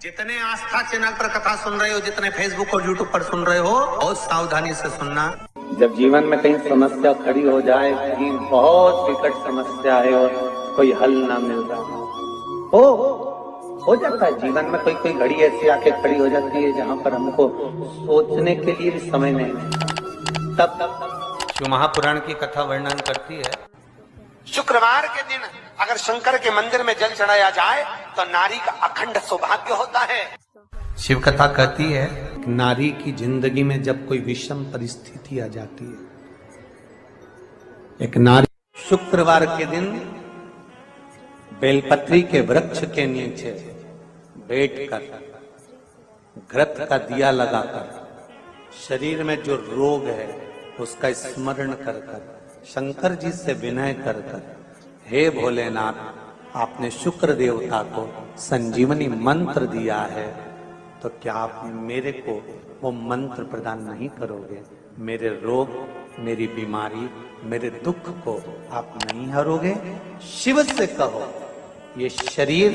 जितने आस्था चैनल पर कथा सुन रहे हो, जितने फेसबुक और यूट्यूब पर सुन रहे हो, बहुत सावधानी से सुनना। जब जीवन में कहीं समस्या खड़ी हो जाए, कहीं बहुत विकट समस्या है और कोई हल ना मिल रहा हो जाता है। जीवन में कोई कोई घड़ी ऐसी आके खड़ी हो जाती है जहाँ पर हमको सोचने के लिए भी समय नहीं मिलता। तब शिव महापुराण की कथा वर्णन करती है, शुक्रवार के दिन अगर शंकर के मंदिर में जल चढ़ाया जाए तो नारी का अखंड सौभाग्य होता है। शिव कथा कहती है नारी की जिंदगी में जब कोई विषम परिस्थिति आ जाती है, एक नारी शुक्रवार के दिन बेलपत्री के वृक्ष के नीचे बैठकर घृत का दिया लगाकर शरीर में जो रोग है उसका स्मरण कर कर शंकर जी से विनय कर कर, हे भोलेनाथ, आपने शुक्र देवता को संजीवनी मंत्र दिया है, तो क्या आप मेरे को वो मंत्र प्रदान नहीं करोगे? मेरे रोग, मेरी बीमारी, मेरे दुख को आप नहीं हरोगे? शिव से कहो, ये शरीर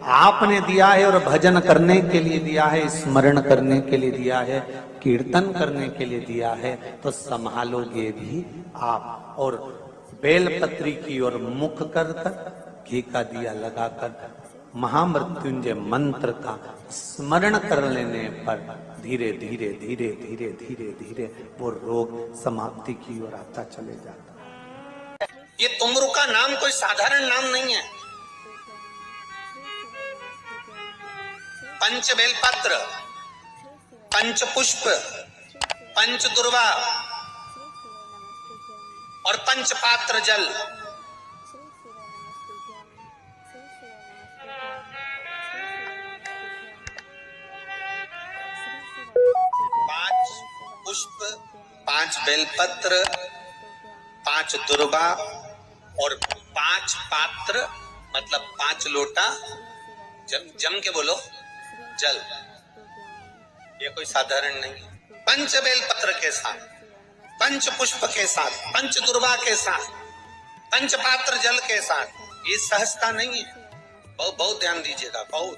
आपने दिया है और भजन करने के लिए दिया है, स्मरण करने के लिए दिया है, कीर्तन करने के लिए दिया है, तो संभालोगे भी आप। और बेलपत्री की ओर मुख कर कर घी का दिया लगाकर महामृत्युंजय मंत्र का स्मरण कर लेने पर धीरे धीरे धीरे धीरे धीरे धीरे वो रोग समाप्ति की ओर आता चले जाता। ये तुमरू का नाम कोई साधारण नाम नहीं है। पंच बेलपत्र, पंच पुष्प, पंच दुर्वा और पंच पात्र जल, पांच पुष्प, पांच बेलपत्र, पांच दुर्वा और पांच पात्र, मतलब 5 लोटा जम के बोलो जल। ये कोई साधारण नहीं। पंच बेलपत्र के साथ, पंच पुष्प के साथ, पंच दुर्वा के साथ, पंच पात्र जल के साथ, ये सहजता नहीं है। बहुत ध्यान दीजिएगा। बहुत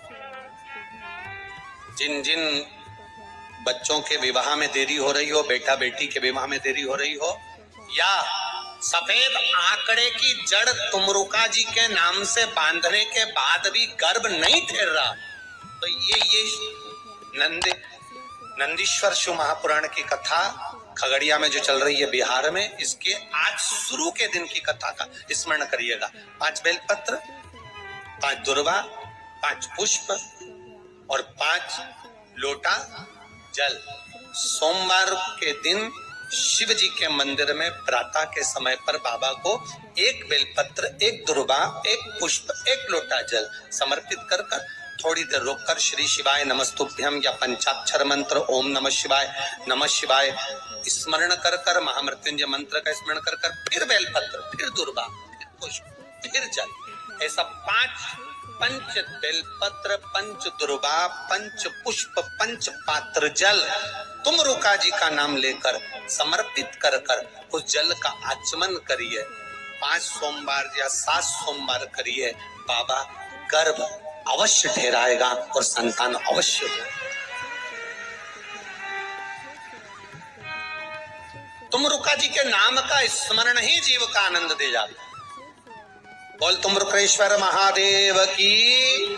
जिन जिन बच्चों के विवाह में देरी हो रही हो, बेटा बेटी के विवाह में देरी हो रही हो, या सफेद आंकड़े की जड़ तुमरुका जी के नाम से बांधने के बाद भी गर्भ नहीं ठहर रहा, तो ये नंदीश्वर शिव महापुराण की कथा खगड़िया में जो चल रही है बिहार में, इसके आज शुरू के दिन की कथा का स्मरण करिएगा। 5 बेलपत्र, 5 दुर्वा, 5 पुष्प और 5 लोटा जल। सोमवार के दिन शिव जी के मंदिर में प्रातः के समय पर बाबा को 1 बेलपत्र, 1 दुर्वा, 1 पुष्प, 1 लोटा जल समर्पित कर थोड़ी देर रोककर श्री शिवाय नमस्तुभ्यम या पंचाक्षर मंत्र ओम नमः शिवाय स्मरण कर कर, महामृत्युंजय मंत्र का स्मरण कर कर, फिर बेलपत्र, फिर दुर्वा, फिर पुष्प, फिर जल। ऐसा 5 पंच बेलपत्र, पंच दुर्वा, पंच पुष्प, पंच पात्र जल तुमरुका जी का नाम लेकर समर्पित कर कर उस जल का आचमन करिए। 5 सोमवार या 7 सोमवार करिए, बाबा गर्भ अवश्य ठहराएगा और संतान अवश्य हो। तुमरुका जी के नाम का स्मरण ही जीव का आनंद दे जाता है। बोल तुमरुकेश्वर महादेव की,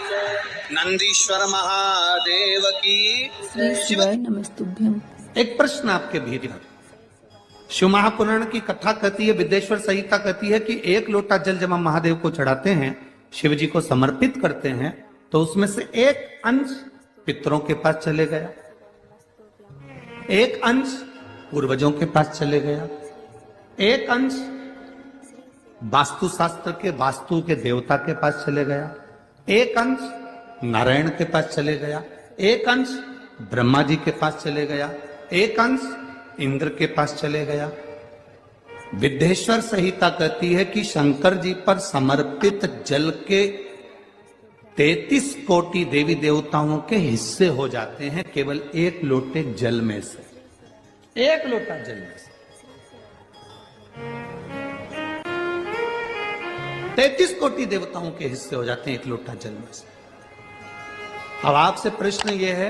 नंदीश्वर महादेव की। शिवाय नमस्तुभ्यम। एक प्रश्न आपके भीतर, शिव महापुराण की कथा कहती है, विदेश्वर संहिता कहती है कि 1 लोटा जल जब हम महादेव को चढ़ाते हैं, शिव जी को समर्पित करते हैं, तो उसमें से 1 अंश पितरों के पास चले गया, 1 अंश पूर्वजों के पास चले गया, 1 अंश वास्तु शास्त्र के वास्तु के देवता के पास चले गया, 1 अंश नारायण के पास चले गया, 1 अंश ब्रह्मा जी के पास चले गया, 1 अंश इंद्र के पास चले गया। विदेश्वर संहिता कहती है कि शंकर जी पर समर्पित जल के 33 कोटि देवी देवताओं के हिस्से हो जाते हैं केवल 1 लोटे जल में से, 1 लोटा जल में से। 33 कोटि देवताओं के हिस्से हो जाते हैं 1 लोटा जल में से। अब आपसे प्रश्न यह है,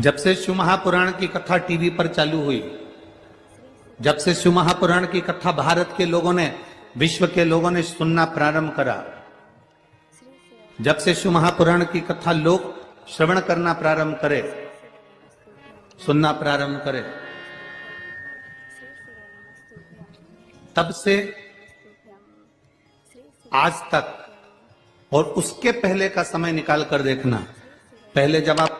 जब से शिव महापुराण की कथा टीवी पर चालू हुई, जब से शिव महापुराण की कथा भारत के लोगों ने, विश्व के लोगों ने सुनना प्रारंभ करा, जब से शिव महापुराण की कथा लोग श्रवण करना प्रारंभ करे, सुनना प्रारंभ करे, तब से आज तक और उसके पहले का समय निकाल कर देखना। पहले जब आप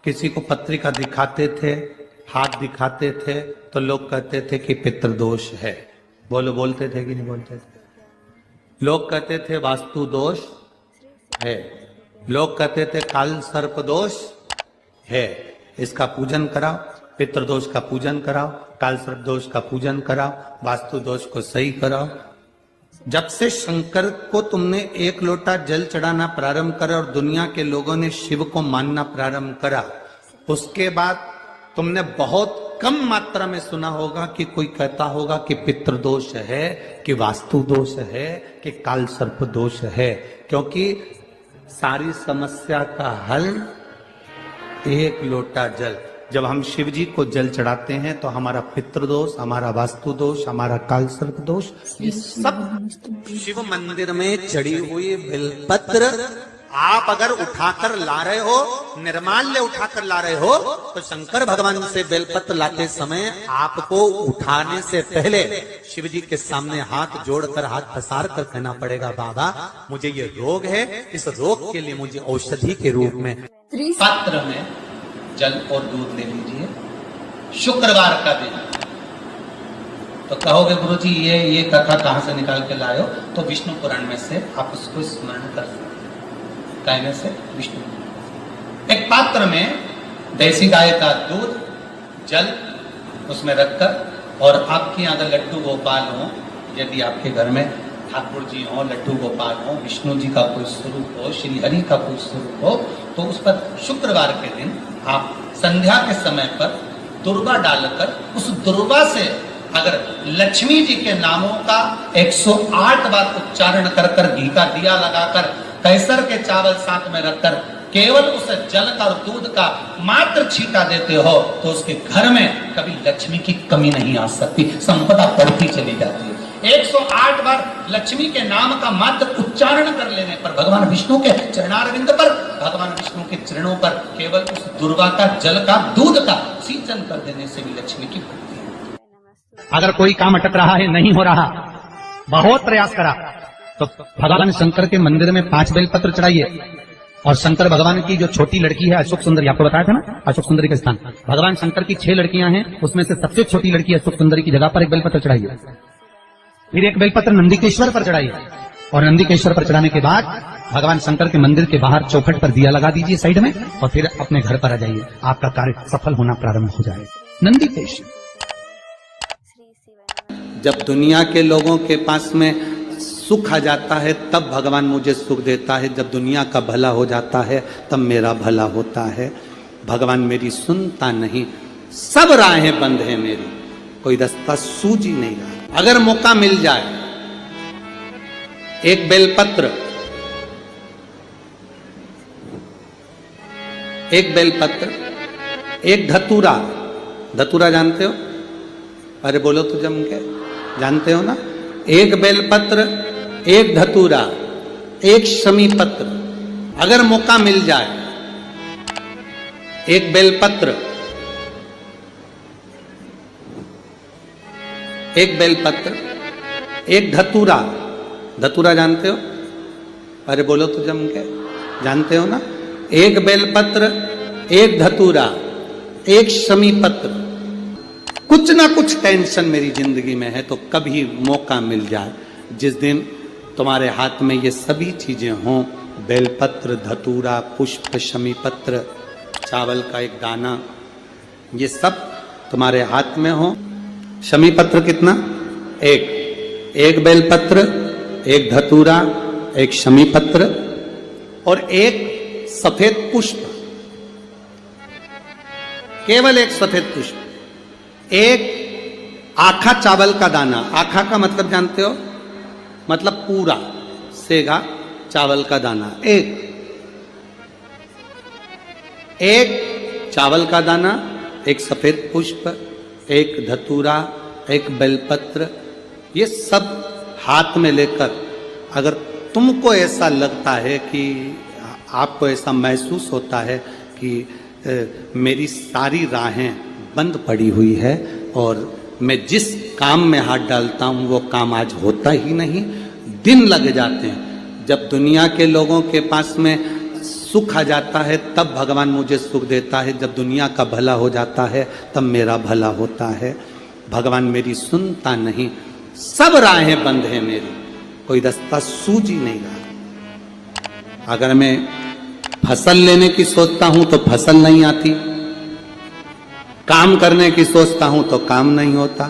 किसी को पत्रिका दिखाते थे, हाथ दिखाते थे, तो लोग कहते थे कि पितृदोष है। बोलते थे कि नहीं बोलते थे? लोग कहते थे वास्तु दोष है, लोग कहते थे काल सर्प दोष है, इसका पूजन कराओ, पितृदोष का पूजन कराओ, काल सर्प दोष का पूजन कराओ, वास्तु दोष को सही कराओ। जब से शंकर को तुमने एक लोटा जल चढ़ाना प्रारंभ करा और दुनिया के लोगों ने शिव को मानना प्रारंभ करा, उसके बाद तुमने बहुत कम मात्रा में सुना होगा कि कोई कहता होगा कि पितृदोष है, कि वास्तु दोष है, कि काल सर्प दोष है। क्योंकि सारी समस्या का हल एक लोटा जल। जब हम शिव जी को जल चढ़ाते हैं तो हमारा पितृदोष, हमारा वास्तु दोष, हमारा काल सर्प दोष, ये सब शिव मंदिर में चढ़ी हुई बेलपत्र आप अगर उठाकर ला रहे हो, निर्माल्य उठाकर ला रहे हो, तो शंकर भगवान से बेलपत्र लाते समय आपको उठाने से पहले शिव जी के सामने हाथ जोड़कर, हाथ पसार कर कहना पड़ेगा, बाबा मुझे ये रोग है, इस रोग के लिए मुझे औषधि के रूप में पात्र में जल और दूध ले लीजिए। शुक्रवार का दिन तो कहोगे गुरुजी ये कथा कहां से निकाल के लाए हो? तो विष्णु पुराण में से आप उसको स्मरण कर सकते, कहने से विष्णु। एक पात्र में देसी गाय का दूध, जल उसमें रखकर, और आपके अगर लड्डू गोपाल हो, यदि आपके घर में ठाकुर जी हो, लड्डू गोपाल हो, विष्णु जी का कोई स्वरूप हो, श्री हरि का कोई स्वरूप हो, तो उस पर शुक्रवार के दिन आप संध्या के समय पर दुर्वा डालकर, उस दुर्वा से अगर लक्ष्मी जी के नामों का 108 बार उच्चारण कर घी का दिया लगाकर, कैसर के चावल साथ में रखकर केवल उस जल का और दूध का मात्र छींटा देते हो, तो उसके घर में कभी लक्ष्मी की कमी नहीं आ सकती, संपदा बढ़ती चली जाती है। 108 बार लक्ष्मी के नाम का मात्र उच्चारण कर लेने पर, भगवान विष्णु के चरणारविंद पर, भगवान विष्णु के चरणों पर केवल उस दुर्वा का जल का दूध का सिंचन कर देने से भी लक्ष्मी की बढ़ती है। अगर कोई काम अटक रहा है, नहीं हो रहा, बहुत प्रयास करा, तो भगवान शंकर के मंदिर में 5 बेलपत्र चढ़ाइए। और शंकर भगवान की जो छोटी लड़की है अशोक सुंदरी, आपको बताया था ना अशोक सुंदरी का स्थान, भगवान शंकर की 6 लड़कियां हैं, उसमें से सबसे छोटी लड़की अशोक सुंदरी की जगह पर एक बेलपत्र चढ़ाइए। फिर एक बेलपत्र नंदीकेश्वर पर चढ़ाइए, और नंदीकेश्वर पर चढ़ाने के बाद भगवान शंकर के मंदिर के बाहर चौखट पर दिया लगा दीजिए साइड में, और फिर अपने घर पर आ जाइए, आपका कार्य सफल होना प्रारंभ हो जाएगा। नंदीकेश्वर। जब दुनिया के लोगों के पास में सुख आ जाता है तब भगवान मुझे सुख देता है, जब दुनिया का भला हो जाता है तब मेरा भला होता है। भगवान मेरी सुनता नहीं, सब राहें बंद है मेरी, कोई रास्ता सूझ ही नहीं रहा। अगर मौका मिल जाए, एक बेलपत्र, एक बेलपत्र, एक धतूरा, धतूरा जानते हो? अरे बोलो तो जम के, जानते हो ना? एक बेलपत्र, एक धतूरा, एक शमी पत्र, अगर मौका मिल जाए, एक बेलपत्र, एक बेलपत्र, एक धतूरा, धतूरा जानते हो? अरे बोलो तो जम के, जानते हो ना? एक बेलपत्र, एक धतूरा, एक शमी पत्र, कुछ ना कुछ टेंशन मेरी जिंदगी में है, तो कभी मौका मिल जाए, जिस दिन तुम्हारे हाथ में ये सभी चीजें हों, बेलपत्र, धतूरा, पुष्प, शमी पत्र, चावल का एक दाना, ये सब तुम्हारे हाथ में हो। शमी पत्र कितना? एक बेलपत्र, एक धतूरा, एक शमी पत्र और एक सफेद पुष्प, केवल एक सफेद पुष्प, एक आखा चावल का दाना। आखा का मतलब जानते हो? मतलब पूरा सेगा चावल का दाना, एक चावल का दाना, एक सफेद पुष्प, एक धतूरा, एक बेलपत्र, ये सब हाथ में लेकर अगर तुमको ऐसा लगता है कि आपको ऐसा महसूस होता है कि मेरी सारी राहें बंद पड़ी हुई है और मैं जिस काम में हाथ डालता हूं वो काम आज होता ही नहीं, दिन लग जाते हैं। जब दुनिया के लोगों के पास में सुख आ जाता है तब भगवान मुझे सुख देता है, जब दुनिया का भला हो जाता है तब मेरा भला होता है। भगवान मेरी सुनता नहीं, सब राहें बंद हैं मेरी, कोई रास्ता सूझ ही नहीं रहा। अगर मैं फसल लेने की सोचता हूं तो फसल नहीं आती, काम करने की सोचता हूं तो काम नहीं होता।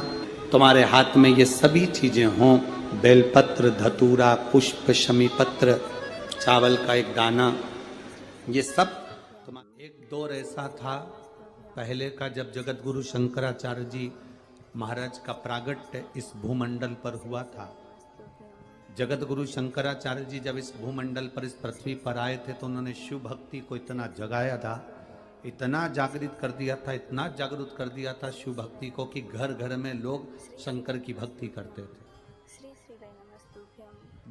तुम्हारे हाथ में ये सभी चीजें हों, बेलपत्र, धतूरा, पुष्प, शमी पत्र, चावल का एक दाना, ये सब तुम्हारा। एक दौर ऐसा था पहले का जब जगत गुरु शंकराचार्य जी महाराज का प्रागट्य इस भूमंडल पर हुआ था। जगत गुरु शंकराचार्य जी जब इस भूमंडल पर, इस पृथ्वी पर आए थे तो उन्होंने शिव भक्ति को इतना जगाया था, इतना जागृत कर दिया था, इतना जागृत कर दिया था शिव भक्ति को कि घर घर में लोग शंकर की भक्ति करते थे।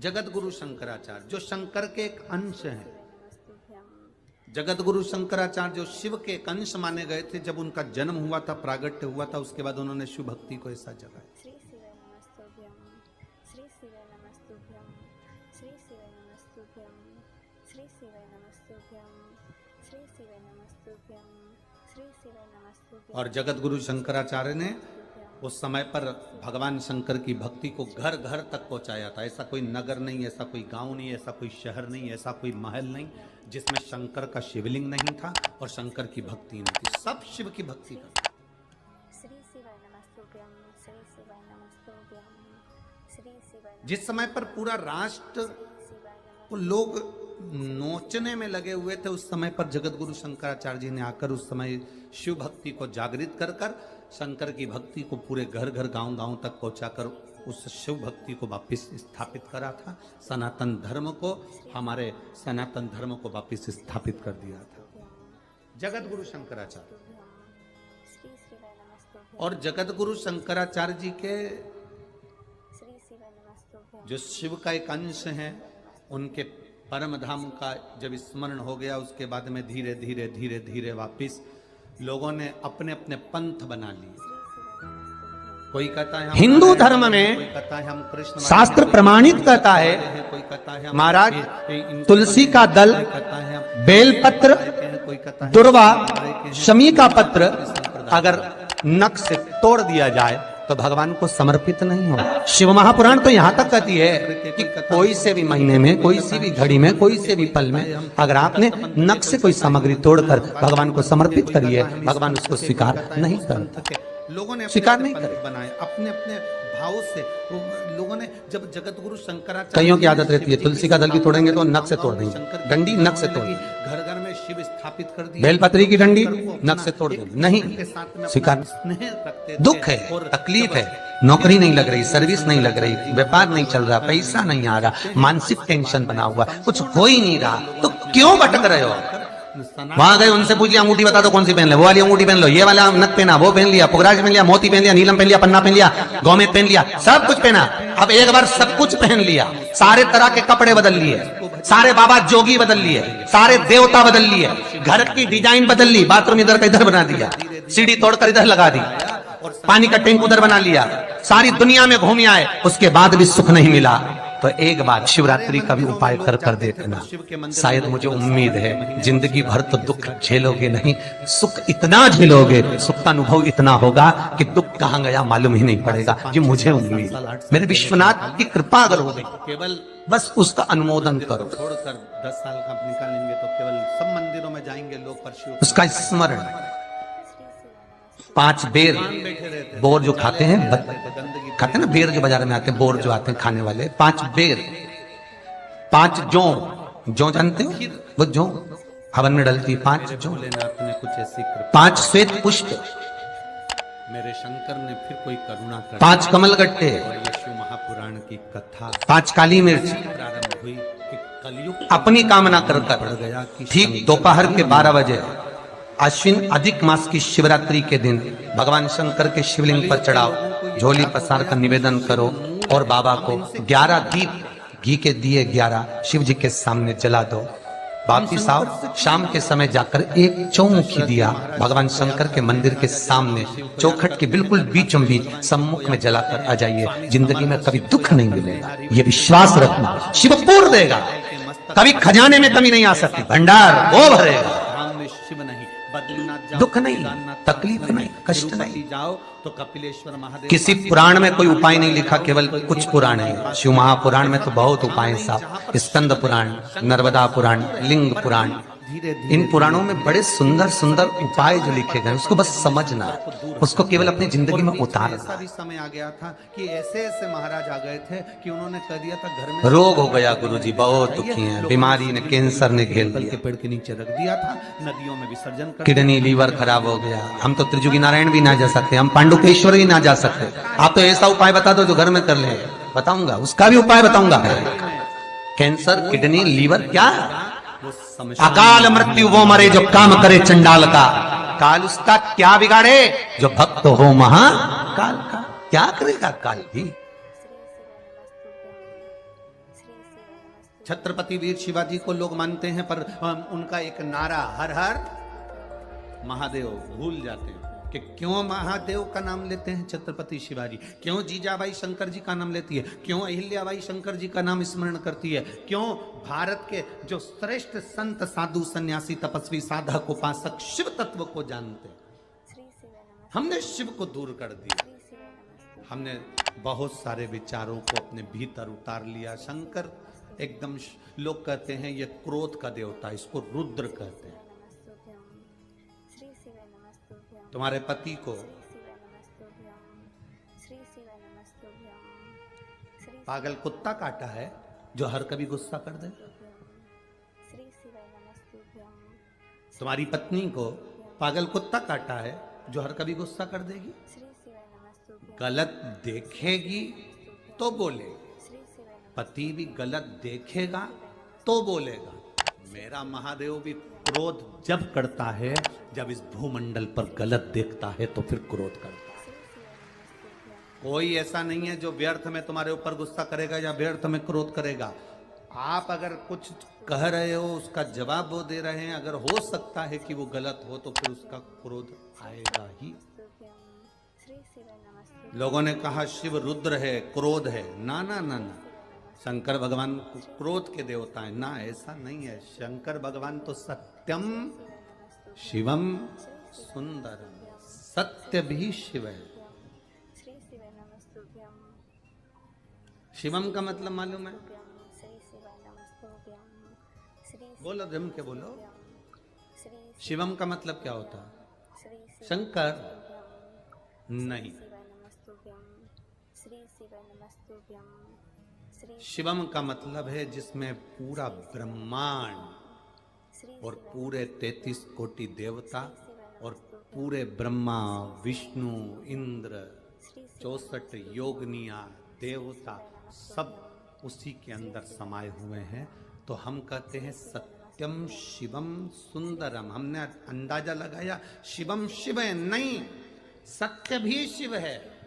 जगत गुरु शंकराचार्य जो शंकर के एक अंश हैं, जगत गुरु शंकराचार्य जो शिव के एक अंश माने गए थे, जब उनका जन्म हुआ था, प्रागट्य हुआ था, उसके बाद उन्होंने शिव भक्ति को ऐसा जगाया। और जगत गुरु शंकराचार्य ने उस समय पर भगवान शंकर की भक्ति को घर घर तक पहुंचाया था। ऐसा कोई नगर नहीं, ऐसा कोई गांव नहीं, ऐसा कोई शहर नहीं, ऐसा कोई महल नहीं जिसमें शंकर का शिवलिंग नहीं था और शंकर की भक्ति नहीं थी। सब शिव की भक्ति करते। जिस समय पर पूरा राष्ट्र को लोग नोचने में लगे हुए थे, उस समय पर जगत गुरु शंकराचार्य जी ने आकर उस समय शिव भक्ति को जागृत कर कर शंकर की भक्ति को पूरे घर घर गांव गांव तक पहुंचाकर उस शिव भक्ति को वापस स्थापित करा था। सनातन धर्म को, हमारे सनातन धर्म को वापस स्थापित कर दिया था जगत गुरु शंकराचार्य। और जगत गुरु शंकराचार्य जी के जो शिव का एक अंश है, उनके परम धाम का जब स्मरण हो गया, उसके बाद में धीरे धीरे धीरे धीरे वापिस लोगों ने अपने अपने पंथ बना लिए। कोई कहता है हिंदू धर्म में, कोई कहता है हम कृष्ण, शास्त्र प्रमाणित करता है कोई कहता है महाराज तुलसी का दल, बेलपत्र, कोई कहता है दुर्वा, शमी का पत्र अगर नख से तोड़ दिया जाए तो भगवान को समर्पित नहीं हो। शिव महापुराण तो यहाँ तक कहती है कि कोई से भी महीने में, कोई सी भी घड़ी में, कोई से भी पल में अगर आपने नख से कोई सामग्री तोड़कर भगवान को समर्पित करिए, भगवान उसको स्वीकार नहीं करते। लोगों ने स्वीकार नहीं करे, बनाए अपने अपने भाव से। लोगों ने जब जगत गुरु शंकराचार्य, कईयों की आदत रहती है तुलसी का दल भी तोड़ेंगे तो नख से तोड़ देंगे, डंडी नख से तोड़, घर घर में शिव स्थापित कर दिया, बेलपत्री की डंडी नख से तोड़ देंगे, नहीं स्वीकार। दुख है, तकलीफ है, नौकरी नहीं लग रही, सर्विस नहीं लग रही, व्यापार नहीं चल रहा, पैसा नहीं आ रहा, मानसिक टेंशन बना हुआ, कुछ हो ही नहीं रहा, तो क्यों भटक रहे हो? वहां गए, उनसे पूछ लिया अंगूठी बता दो कौन सी पहन ले, वो वाली अंगूठी पहन लो, ये वाला नथ पहना, वो पहन लिया, पुगराज पहन लिया, मोती पहन लिया, नीलम पहन लिया, पन्ना पहन लिया, गौमेद पहन लिया, सब कुछ पहना। अब एक बार सब कुछ पहन लिया, सारे तरह के कपड़े बदल लिए, सारे बाबा जोगी बदल लिए, सारे देवता बदल लिए, घर की डिजाइन बदल ली, बाथरूम इधर का इधर बना दिया, सीढ़ी तोड़कर इधर लगा दी, पानी का टैंक उधर बना लिया, सारी दुनिया में घूम आए, उसके बाद भी सुख नहीं मिला। तो एक बार शिवरात्रि का भी उपाय कर कर देखना, शायद मुझे उम्मीद है जिंदगी भर तो दुख झेलोगे नहीं, सुख इतना झेलोगे, सुख का अनुभव इतना होगा कि दुख कहां गया मालूम ही नहीं पड़ेगा। ये मुझे उम्मीद, मेरे विश्वनाथ की कृपा अगर हो गई, केवल बस उसका अनुमोदन करो। छोड़कर 10 साल का निकालेंगे तो केवल सब मंदिरों में जाएंगे लोग, पर उसका स्मरण 5 बेर बोर जो खाते हैं, खाते हैं ना बेर जो बाजार में आते हैं, बोर जो आते हैं खाने वाले, 5 बेर, 5 जौ जानते हो, वो जौ हवन में डलती, 5 जौ लेना अपने कुछ ऐसी कृपा। 5 श्वेत पुष्प, मेरे शंकर ने फिर कोई करुणा कर, 5 कमल गट्टे, और ये शिव महापुराण की कथा 5 काली मिर्च, प्रारंभ हुई कि कलयुग अपनी कामना कर गया कि ठीक दोपहर के 12 बजे अश्विन अधिक मास की शिवरात्रि के दिन भगवान शंकर के शिवलिंग पर चढ़ाओ, झोली पसार कर निवेदन करो और बाबा को 11 दीप घी के दिए 11 शिव जी के सामने जला दो। वापिस आओ, शाम के समय जाकर एक चौमुखी दिया भगवान शंकर के मंदिर के सामने चौखट के बिल्कुल बीचों बीच सम्मुख में जलाकर आ जाइए। जिंदगी में कभी दुख नहीं मिलेगा, ये विश्वास रखना। शिव पूर्ण देगा, कभी खजाने में कमी नहीं आ सकती, भंडार वो भरेगा। दुख नहीं, तकलीफ नहीं, कष्ट नहीं। जाओ तो कपिलेश्वर महादेव। किसी पुराण में कोई उपाय नहीं लिखा, केवल कुछ पुराण है। शिव महापुराण में तो बहुत उपाय साहब, स्कंद पुराण, नर्मदा पुराण, लिंग पुराण, इन पुराणों में बड़े सुंदर सुंदर उपाय जो लिखे गए, उसको बस समझना, उसको केवल अपनी जिंदगी में उतारना। ऐसा भी समय आ गया था कि ऐसे ऐसे महाराज आ गए थे कि उन्होंने कह दिया था घर में रोग हो गया, गुरुजी बहुत दुखी हैं, बीमारी ने, कैंसर ने घेर के लिया, पेड़ के नीचे रख दिया था, नदियों में विसर्जन कर किडनी लीवर खराब हो गया। हम तो त्रिजुगी नारायण भी ना जा सकते, हम पांडुकेश्वर भी ना जा सकते। आप तो ऐसा उपाय बता दो जो घर में कर ले, बताऊंगा, उसका भी उपाय बताऊंगा। कैंसर, किडनी, लीवर, क्या अकाल मृत्यु वो मरे जो काम करे चंडाल का, काल उसका क्या बिगाड़े जो भक्त हो महाकाल का। क्या करेगा काल भी। छत्रपति वीर शिवाजी को लोग मानते हैं, पर उनका एक नारा हर हर महादेव भूल जाते हैं कि क्यों महादेव का नाम लेते हैं छत्रपति शिवाजी, क्यों जीजाबाई शंकर जी का नाम लेती है, क्यों अहिल्याबाई शंकर जी का नाम स्मरण करती है, क्यों भारत के जो श्रेष्ठ संत साधु सन्यासी तपस्वी साधक उपासक शिव तत्व को जानते हैं। हमने शिव को दूर कर दिया, हमने बहुत सारे विचारों को अपने भीतर उतार लिया। शंकर एकदम, लोग कहते हैं ये क्रोध का देवता, इसको रुद्र कहते हैं। तुम्हारे पति को पागल कुत्ता काटा है जो हर कभी गुस्सा कर दे। तुम्हारी पत्नी को पागल कुत्ता काटा है जो हर कभी गुस्सा कर देगी, गलत देखेगी तो बोलेगी। पति भी गलत देखेगा तो बोलेगा। मेरा महादेव भी क्रोध जब करता है, जब इस भूमंडल पर गलत देखता है तो फिर क्रोध करता है। कोई ऐसा नहीं है जो व्यर्थ में तुम्हारे ऊपर गुस्सा करेगा या व्यर्थ में क्रोध करेगा। आप अगर कुछ कह रहे हो, उसका जवाब वो दे रहे हैं, अगर हो सकता है कि वो गलत हो तो फिर उसका क्रोध आएगा ही। लोगों ने कहा शिव रुद्र है, क्रोध है। ना ना ना ना, शंकर भगवान क्रोध के देवता है ना, ऐसा नहीं है। शंकर भगवान तो सत्यम शिवम सुंदरम, सत्य भी शिव है। शिवम का मतलब मालूम है? बोलो, जम के बोलो। शिवम का मतलब क्या होता है? शंकर नहीं, शिवम का मतलब है जिसमें पूरा ब्रह्मांड और पूरे 33 कोटि देवता और पूरे ब्रह्मा विष्णु इंद्र 64 योगनिया देवता सब उसी के अंदर समाये हुए हैं। तो हम कहते हैं सत्यम शिवम सुंदरम। हमने अंदाजा लगाया शिवम शिव है, नहीं, सत्य भी शिव है।